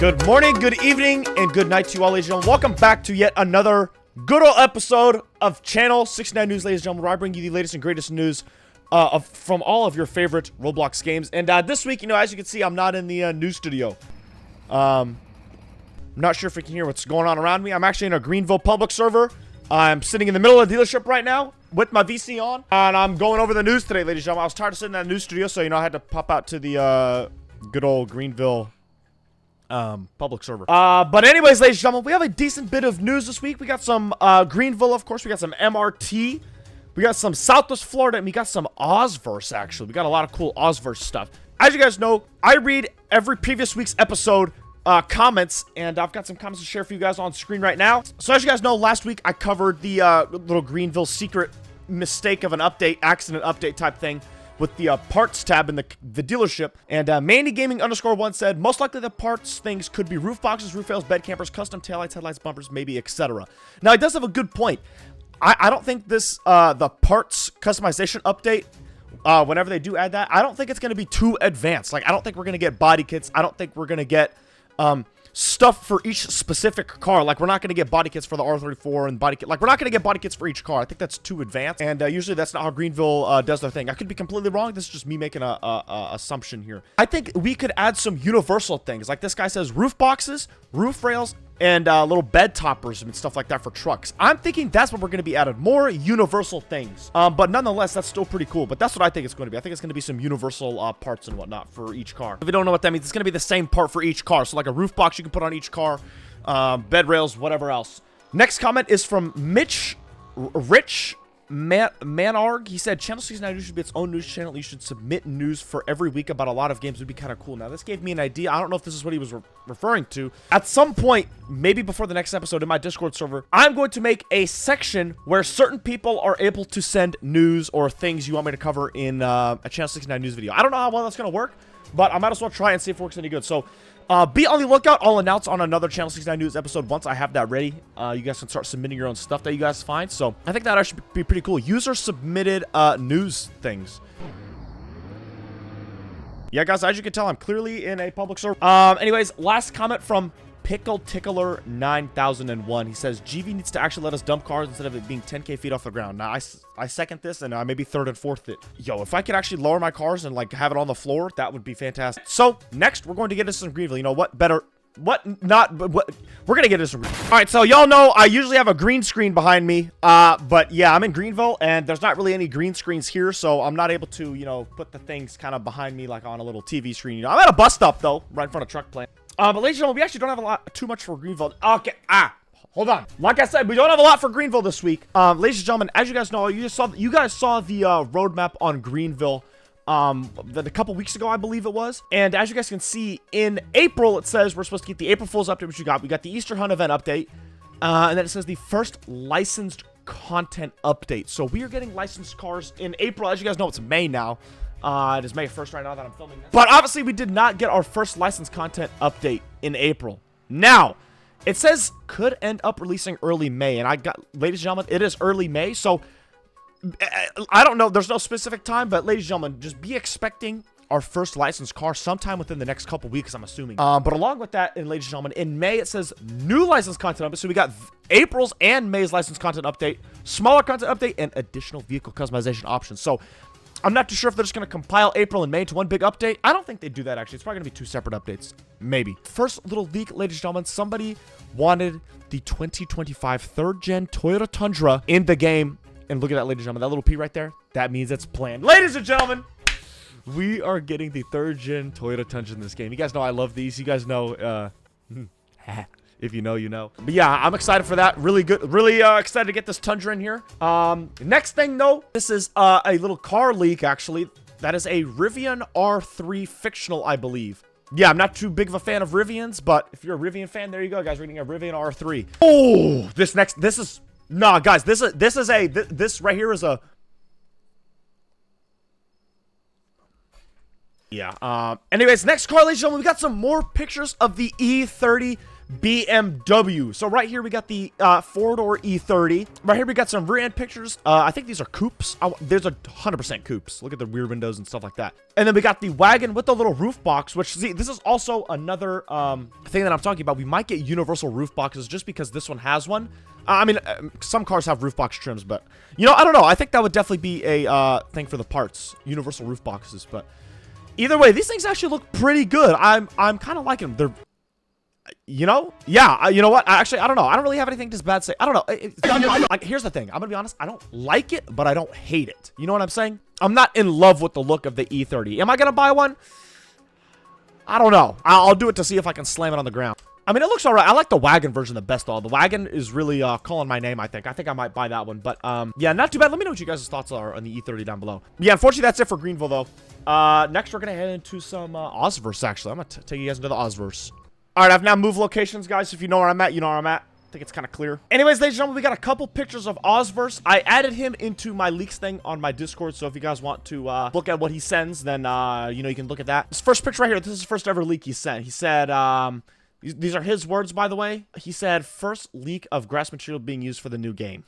Good morning, good evening, and good night to you all, ladies and gentlemen. Welcome back to yet another good old episode of Channel 69 News, ladies and gentlemen, where I bring you the latest and greatest news from all of your favorite Roblox games. And this week, as you can see, I'm not in the news studio. I'm not sure if you can hear what's going on around me. I'm actually in a Greenville public server. I'm sitting in the middle of the dealership right now with my VC on, and I'm going over the news today, ladies and gentlemen. I was tired of sitting in that news studio, so I had to pop out to the good old Greenville public server. But anyways, ladies and gentlemen, we have a decent bit of news this week. We got some Greenville, of course. We got some MRT. We got some Southwest Florida, and we got some Ausverse, actually. We got a lot of cool Ausverse stuff. As you guys know, I read every previous week's episode comments, and I've got some comments to share for you guys on screen right now. So as you guys know, last week I covered the little Greenville secret mistake of an update, accident update type thing with the parts tab in the dealership. And Mandy Gaming _1 said, most likely the parts things could be roof boxes, roof rails, bed campers, custom taillights, headlights, bumpers, maybe, etc. Now, he does have a good point. I don't think this, the parts customization update, whenever they do add that, I don't think it's going to be too advanced. Like, I don't think we're going to get body kits. I don't think we're going to get stuff for each specific car. Like, we're not going to get body kits for the R34 and body kit. Like, we're not going to get body kits for each car. I think that's too advanced. And usually that's not how Greenville does their thing. I could be completely wrong. This is just me making a assumption here. I think we could add some universal things. Like this guy says, roof boxes, roof rails, and little bed toppers and stuff like that for trucks. I'm thinking that's what we're going to be added. More universal things. But nonetheless, that's still pretty cool. But that's what I think it's going to be. I think it's going to be some universal parts and whatnot for each car. If you don't know what that means, it's going to be the same part for each car. So like a roof box you can put on each car, bed rails, whatever else. Next comment is from Rich Manarg. He said, Channel 69 News should be its own news channel. You should submit news for every week about a lot of games. It would be kind of cool. Now, this gave me an idea. I don't know if this is what he was referring to. At some point, maybe before the next episode in my Discord server, I'm going to make a section where certain people are able to send news or things you want me to cover in a Channel 69 News video. I don't know how well that's going to work, but I might as well try and see if it works any good. So, be on the lookout. I'll announce on another Channel 69 News episode once I have that ready. You guys can start submitting your own stuff that you guys find. So I think that actually be pretty cool. User submitted news things. Yeah, guys, as you can tell, I'm clearly in a public server. Anyways, last comment from Pickle Tickler 9001. He says, GV needs to actually let us dump cars instead of it being 10k feet off the ground. Now, I second this, and maybe third and fourth it. Yo, if I could actually lower my cars and, like, have it on the floor, that would be fantastic. So, next, we're going to get into some Greenville. You know what? We're going to get into some Greenville. All right, so y'all know I usually have a green screen behind me. But, yeah, I'm in Greenville, and there's not really any green screens here, so I'm not able to, put the things kind of behind me, like, on a little TV screen. I'm at a bus stop, though, right in front of truck plant. But ladies and gentlemen, we actually don't have too much for Greenville. Okay, hold on. Like I said, we don't have a lot for Greenville this week. Ladies and gentlemen, as you guys know, you guys saw the roadmap on Greenville a couple weeks ago, I believe it was. And as you guys can see, in April, it says we're supposed to get the April Fool's update, which we got. We got the Easter Hunt event update. And then it says the first licensed content update. So we are getting licensed cars in April. As you guys know, it's May now. It is May 1st right now that I'm filming this. But obviously, we did not get our first licensed content update in April. Now, it says could end up releasing early May. And ladies and gentlemen, it is early May. So, I don't know. There's no specific time. But ladies and gentlemen, just be expecting our first licensed car sometime within the next couple weeks, I'm assuming. But along with that, and ladies and gentlemen, in May, it says new licensed content update. So we got April's and May's licensed content update, smaller content update, and additional vehicle customization options. So, I'm not too sure if they're just going to compile April and May into one big update. I don't think they do that, actually. It's probably going to be two separate updates. Maybe. First little leak, ladies and gentlemen. Somebody wanted the 2025 third-gen Toyota Tundra in the game. And look at that, ladies and gentlemen. That little P right there, that means it's planned. Ladies and gentlemen, we are getting the third-gen Toyota Tundra in this game. You guys know I love these. You guys know, if you know, you know. But yeah, I'm excited for that. Really good. Really excited to get this Tundra in here. Next thing, though, this is a little car leak, actually. That is a Rivian R3 fictional, I believe. Yeah, I'm not too big of a fan of Rivians, but if you're a Rivian fan, there you go, guys. We're getting a Rivian R3. Oh, this is... Nah, guys, this right here is a... Yeah, anyways, next car, ladies and gentlemen, we got some more pictures of the E30 BMW. So right here we got the four-door E30. Right here we got some rear end pictures. I think these are coupes. There's a 100% coupes. Look at the rear windows and stuff like that. And then we got the wagon with the little roof box, which, see, this is also another thing that I'm talking about. We might get universal roof boxes just because this one has one. I mean, some cars have roof box trims, but, you know, I don't know. I think that would definitely be a thing for the parts. Universal roof boxes, but either way, these things actually look pretty good. I'm kind of liking them. They're, you know, yeah, you know what? I don't know. I don't really have anything just bad to say. I don't know. Like, here's the thing. I'm gonna be honest. I don't like it, but I don't hate it. You know what I'm saying? I'm not in love with the look of the E30. Am I gonna buy one? I don't know. I'll do it to see if I can slam it on the ground. I mean, it looks alright. I like the wagon version the best, though. The wagon is really calling my name, I think. I think I might buy that one. But, yeah, not too bad. Let me know what you guys' thoughts are on the E30 down below. Yeah, unfortunately, that's it for Greenville, though. Next, we're going to head into some Ausverse, actually. I'm going to take you guys into the Ausverse. Alright, I've now moved locations, guys. If you know where I'm at, you know where I'm at. I think it's kind of clear. Anyways, ladies and gentlemen, we got a couple pictures of Ausverse. I added him into my leaks thing on my Discord, so if you guys want to look at what he sends, then, you know, you can look at that. This first picture right here, this is the first ever leak he sent. He said, these are his words, by the way. He said, first leak of grass material being used for the new game.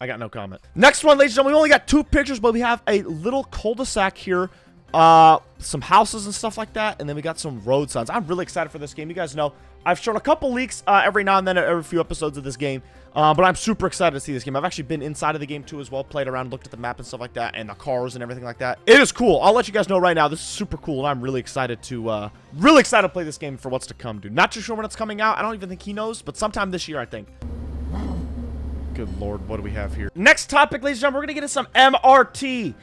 I got no comment. Next one, ladies and gentlemen, we only got 2 pictures, but we have a little cul-de-sac here. Some houses and stuff like that, and then we got some road signs. I'm really excited for this game. You guys know I've shown a couple leaks every now and then, every few episodes of this game, but I'm super excited to see this game. I've actually been inside of the game too as well, played around, looked at the map and stuff like that, and the cars and everything like that. It is cool. I'll let you guys know right now. This is super cool, and I'm really excited to play this game for what's to come, dude. Not too sure when it's coming out. I don't even think he knows, but sometime this year, I think. Good lord, what do we have here? Next topic, ladies and gentlemen, we're gonna get into some MRT.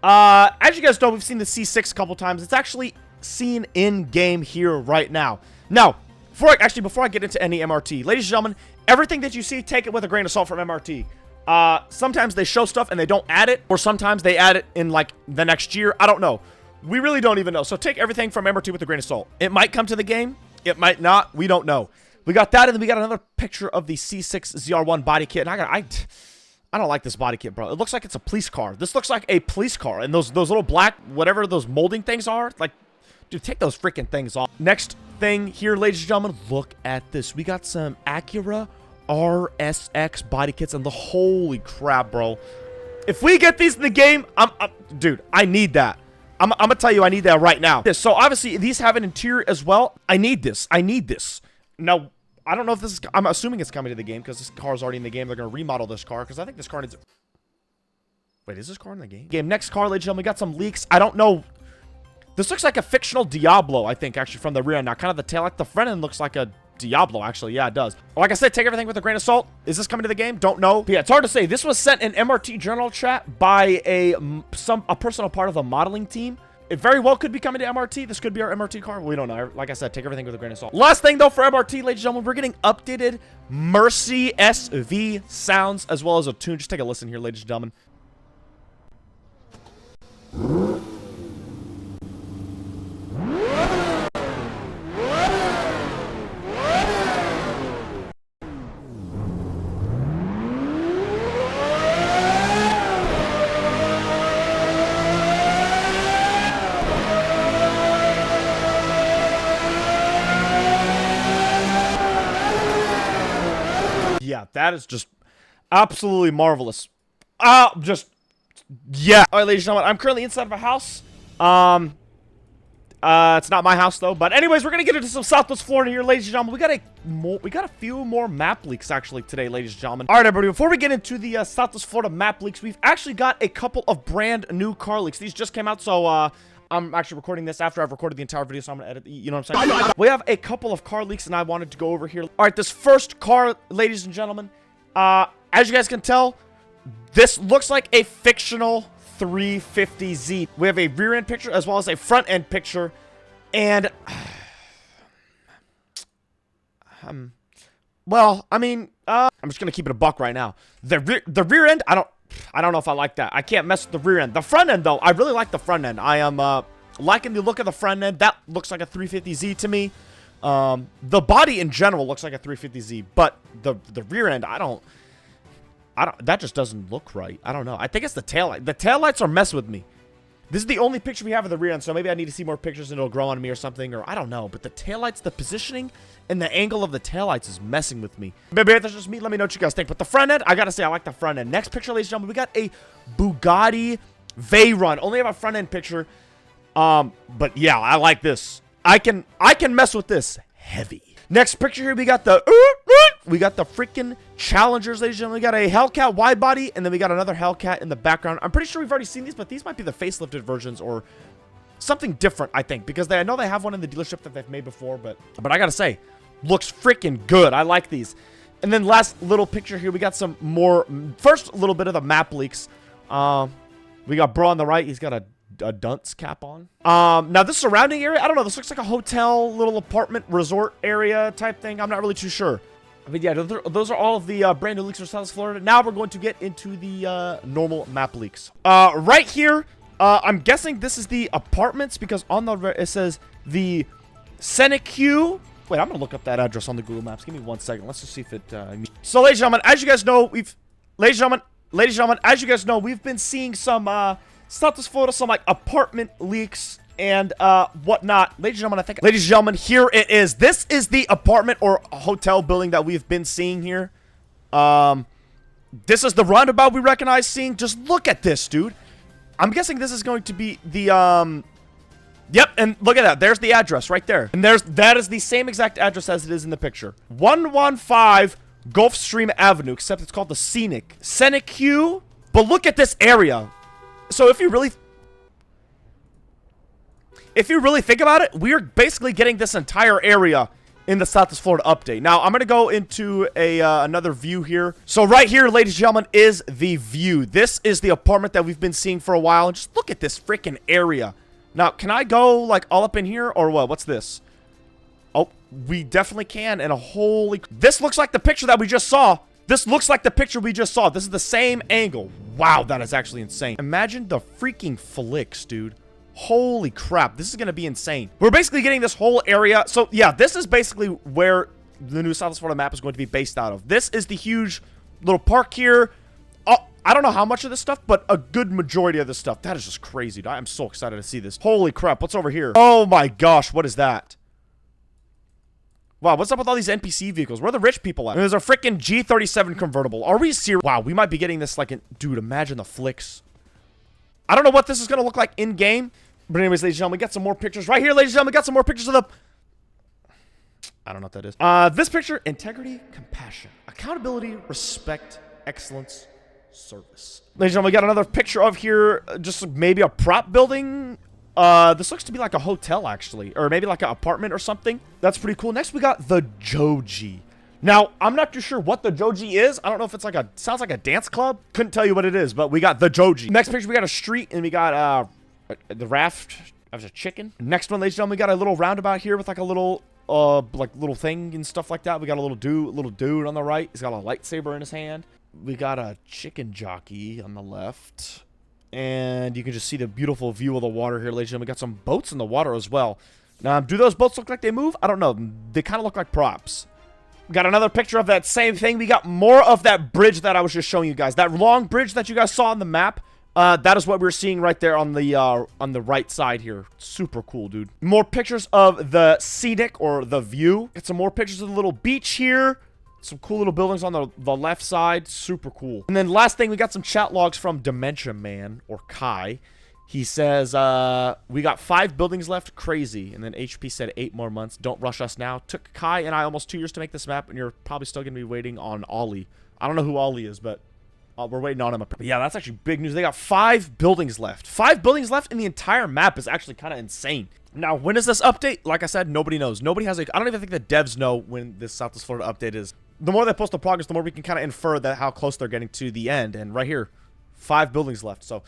As you guys know, we've seen the C6 a couple times. It's actually seen in game here right now. Now, before I get into any MRT, ladies and gentlemen, everything that you see, take it with a grain of salt from MRT. Sometimes they show stuff and they don't add it, or sometimes they add it in like the next year. I don't know. We really don't even know. So take everything from MRT with a grain of salt. It might come to the game. It might not. We don't know. We got that, and then we got another picture of the C6 ZR1 body kit. And I don't like this body kit, bro. It looks like it's a police car. This looks like a police car. And those little black, whatever those molding things are, like, dude, take those freaking things off. Next thing here, ladies and gentlemen, look at this. We got some Acura RSX body kits, and the holy crap, bro. If we get these in the game, dude, I need that. I'm gonna tell you, I need that right now. So obviously, these have an interior as well. I need this. I need this. Now, I don't know if this is... I'm assuming it's coming to the game because this car's already in the game. They're going to remodel this car because I think this car needs... Wait, is this car in the game? Next car, ladies and gentlemen, we got some leaks. I don't know. This looks like a fictional Diablo, I think, actually, from the rear end. Now, kind of the tail, like the front end looks like a Diablo, actually. Yeah, it does. Like I said, take everything with a grain of salt. Is this coming to the game? Don't know. But yeah, it's hard to say. This was sent in MRT Journal chat by a personal part of the modeling team. It very well could be coming to MRT. This could be our MRT car. We don't know. Like I said, take everything with a grain of salt. Last thing, though, for MRT, ladies and gentlemen, we're getting updated Mercy SV sounds as well as a tune. Just take a listen here, ladies and gentlemen. Yeah, that is just absolutely marvelous. Yeah. All right, ladies and gentlemen, I'm currently inside of a house. It's not my house though. But anyways, we're gonna get into some Southwest Florida here, ladies and gentlemen. We got a few more map leaks actually today, ladies and gentlemen. All right, everybody. Before we get into the Southwest Florida map leaks, we've actually got a couple of brand new car leaks. These just came out, so I'm actually recording this after I've recorded the entire video, so I'm gonna edit. You know what I'm saying? We have a couple of car leaks, and I wanted to go over here. All right, this first car, ladies and gentlemen. As you guys can tell, this looks like a fictional 350Z. We have a rear end picture as well as a front end picture, and well, I mean, I'm just gonna keep it a buck right now. The rear end, I don't know if I like that. I can't mess with the rear end. The front end, though, I really like the front end. I am liking the look of the front end. That looks like a 350Z to me. The body in general looks like a 350Z, but the rear end, that just doesn't look right. I don't know. I think it's the taillight. The taillights are messing with me. This is the only picture we have of the rear end, so maybe I need to see more pictures and it'll grow on me or something, or I don't know. But the taillights, the positioning, and the angle of the taillights is messing with me. Maybe that's just me. Let me know what you guys think. But the front end, I gotta say, I like the front end. Next picture, ladies and gentlemen, we got a Bugatti Veyron. Only have a front end picture. But yeah, I like this. I can mess with this heavy. Next picture here, we got the freaking Challengers, ladies and gentlemen. We got a Hellcat wide body, and then we got another Hellcat in the background. I'm pretty sure we've already seen these, but these might be the facelifted versions or something different, I think, because I know they have one in the dealership that they've made before, but I gotta say, looks freaking good. I like these. And then last little picture here, we got some more, first little bit of the map leaks. We got bro on the right. He's got a dunce cap on. Now this surrounding area, I don't know, this looks like a hotel, little apartment, resort area type thing. I'm not really too sure. But yeah, those are all of the brand new leaks for South Florida. Now we're going to get into the normal map leaks. Right here, I'm guessing this is the apartments because on the it says the CONNMAN. Wait, I'm gonna look up that address on the Google Maps. Give me 1 second. Let's just see if it. So, ladies and gentlemen, as you guys know, we've been seeing some South Florida, some like apartment leaks and whatnot. Ladies and gentlemen, here it is. This is the apartment or hotel building that we've been seeing here. This is the roundabout we recognize seeing. Just look at this, dude. I'm guessing this is going to be the yep, and look at that. There's the address right there. And that is the same exact address as it is in the picture. 115 Gulfstream Avenue, except it's called the CONNMAN. But look at this area. So if you really think about it, we're basically getting this entire area in the Southwest Florida update. Now, I'm going to go into another view here. So right here, ladies and gentlemen, is the view. This is the apartment that we've been seeing for a while. And just look at this freaking area. Now, can I go, like, all up in here or what? What's this? Oh, we definitely can. And holy... This looks like the picture that we just saw. This looks like the picture we just saw. This is the same angle. Wow, that is actually insane. Imagine the freaking flicks, dude. Holy crap, this is going to be insane. We're basically getting this whole area. So, yeah, this is basically where the new South Florida map is going to be based out of. This is the huge little park here. Oh, I don't know how much of this stuff, but a good majority of this stuff. That is just crazy, dude. I'm so excited to see this. Holy crap, what's over here? Oh my gosh, what is that? Wow, what's up with all these NPC vehicles? Where are the rich people at? There's a freaking G37 convertible. Are we serious? Wow, we might be getting this like dude, imagine the flicks. I don't know what this is going to look like in-game. But anyways, ladies and gentlemen, we got some more pictures. Right here, ladies and gentlemen, we got some more pictures of the... I don't know what that is. This picture, integrity, compassion, accountability, respect, excellence, service. Ladies and gentlemen, we got another picture of here, just maybe a prop building. This looks to be like a hotel, actually. Or maybe like an apartment or something. That's pretty cool. Next, we got the Joji. Now, I'm not too sure what the Joji is. I don't know if it's like sounds like a dance club. Couldn't tell you what it is, but we got the Joji. Next picture, we got a street, and we got the raft of a chicken. Next one, ladies and gentlemen, we got a little roundabout here with like a little little thing and stuff like that. We got a little dude on the right. He's got a lightsaber in his hand. We got a chicken jockey on the left. And you can just see the beautiful view of the water here, ladies and gentlemen. We got some boats in the water as well. Now, do those boats look like they move? I don't know. They kind of look like props. Got another picture of that same thing. We got more of that bridge that I was just showing you guys. That long bridge that you guys saw on the map. That is what we're seeing right there on the right side here. Super cool, dude. More pictures of the scenic or the view. Got some more pictures of the little beach here. Some cool little buildings on the left side. Super cool. And then last thing, we got some chat logs from Dementia Man or Kai. He says, we got 5 buildings left. Crazy. And then HP said 8 more months. Don't rush us now. Took Kai and I almost 2 years to make this map, and you're probably still going to be waiting on Ollie. I don't know who Ollie is, but we're waiting on him. But yeah, that's actually big news. They got 5 buildings left. 5 buildings left in the entire map is actually kind of insane. Now, when is this update? Like I said, nobody knows. Nobody has I don't even think the devs know when this Southwest Florida update is. The more they post the progress, the more we can kind of infer that how close they're getting to the end. And right here, 5 buildings left. So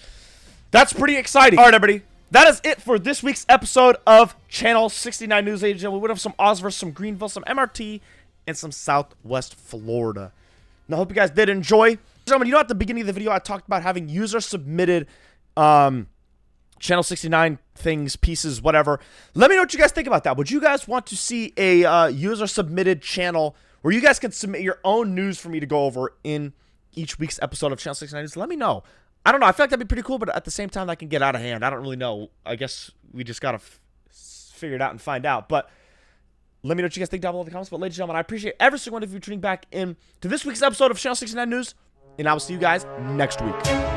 that's pretty exciting. All right, everybody. That is it for this week's episode of Channel 69 News. Ladies and gentlemen, we would have some Ausverse, some Greenville, some MRT, and some Southwest Florida. Now, I hope you guys did enjoy. Gentlemen, you know at the beginning of the video, I talked about having user-submitted Channel 69 things, pieces, whatever. Let me know what you guys think about that. Would you guys want to see a user-submitted channel where you guys can submit your own news for me to go over in each week's episode of Channel 69 News? Let me know. I don't know. I feel like that'd be pretty cool, but at the same time, that can get out of hand. I don't really know. I guess we just got to figure it out and find out. But let me know what you guys think down below in the comments. But ladies and gentlemen, I appreciate every single one of you tuning back in to this week's episode of Channel 69 News. And I will see you guys next week.